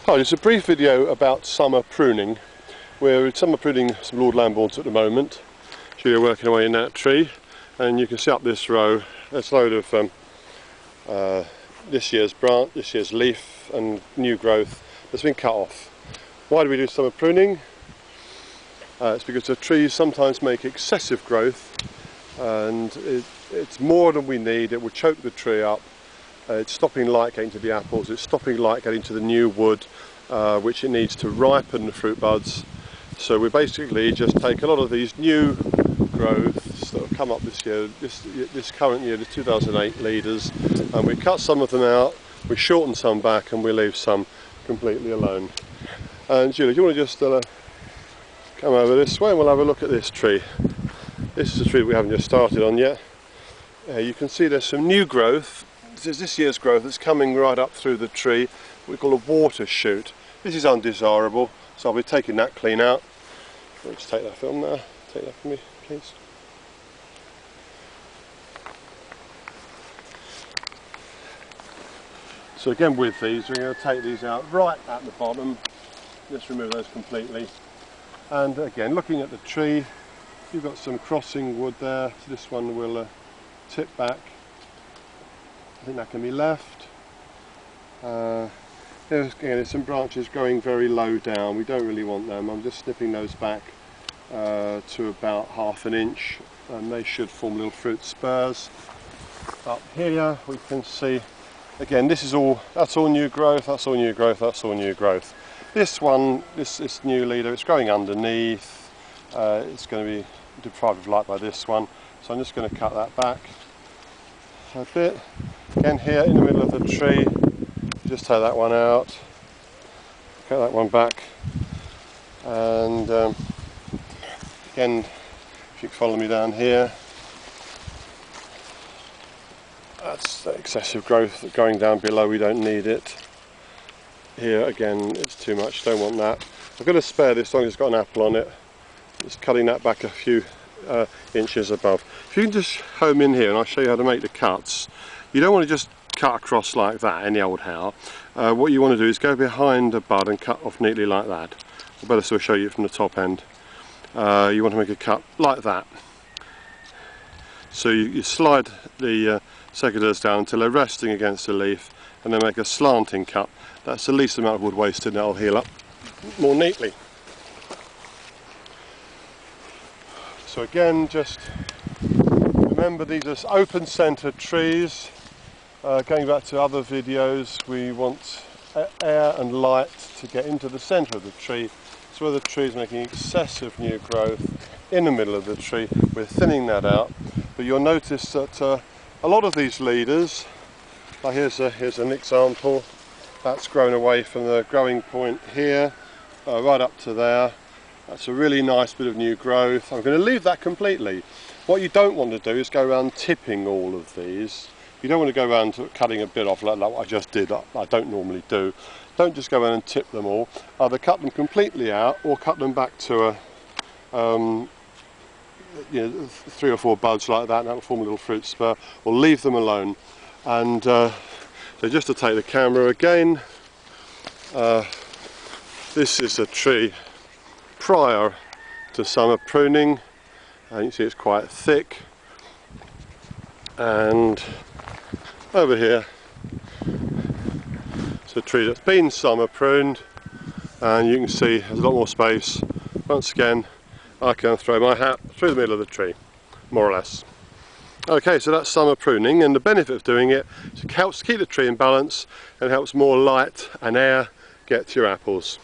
Hi, just a brief video about summer pruning. We're summer pruning some Lord Lambourns at the moment. We're working away in that tree, and you can see up this row there's a load of this year's branch, this year's leaf and new growth that's been cut off. Why do we do summer pruning? It's because the trees sometimes make excessive growth, and it's more than we need. It will choke the tree up. It's stopping light getting to the apples, it's stopping light getting to the new wood, which it needs to ripen the fruit buds. So we basically just take a lot of these new growths that have come up this year, this current year, the 2008 leaders, and we cut some of them out, we shorten some back, and we leave some completely alone. And Julie, do you want to just come over this way and we'll have a look at this tree. This is a tree we haven't just started on yet. You can see there's some new growth. This is this year's growth that's coming right up through the tree. We call a water shoot. This is undesirable, so I'll be taking that clean out. Let's take that film there. Take that for me, please. So again, with these, we're going to take these out right at the bottom. Just remove those completely. And again, looking at the tree, you've got some crossing wood there. So this one will tip back. I think that can be left. There's some branches growing very low down. We don't really want them. I'm just snipping those back to about ½ an inch, and they should form little fruit spurs. Up here we can see, again, that's all new growth, that's all new growth, that's all new growth. This one, this new leader, it's growing underneath. It's going to be deprived of light by this one, so I'm just going to cut that back a bit. Again, here in the middle of the tree, just take that one out, cut that one back, and again, if you can follow me down here, that's excessive growth going down below, we don't need it. Here again, it's too much, don't want that. I've got to spare this one, it's got an apple on it, just cutting that back a few inches above. If you can just home in here and I'll show you how to make the cuts. You don't want to just cut across like that, any old how. What you want to do is go behind a bud and cut off neatly like that. Or better still, show you from the top end. You want to make a cut like that. So you slide the secateurs down until they're resting against the leaf, and then make a slanting cut. That's the least amount of wood wasted, and that'll heal up more neatly. So again, just remember these are open centred trees. Going back to other videos, we want air and light to get into the centre of the tree. So where the tree is making excessive new growth in the middle of the tree, we're thinning that out. But you'll notice that a lot of these leaders, like here's an example, that's grown away from the growing point here, right up to there. That's a really nice bit of new growth. I'm going to leave that completely. What you don't want to do is go around tipping all of these. You don't want to go around cutting a bit off like what I just did. I don't normally do. Don't just go around and tip them all. Either cut them completely out or cut them back to a 3 or 4 buds like that, and that'll form a little fruit spur, or leave them alone. And so just to take the camera again, this is a tree prior to summer pruning, and you can see it's quite thick. And over here, it's a tree that's been summer pruned, and you can see there's a lot more space. Once again, I can throw my hat through the middle of the tree, more or less. Okay, so that's summer pruning, and the benefit of doing it is it helps keep the tree in balance and helps more light and air get to your apples.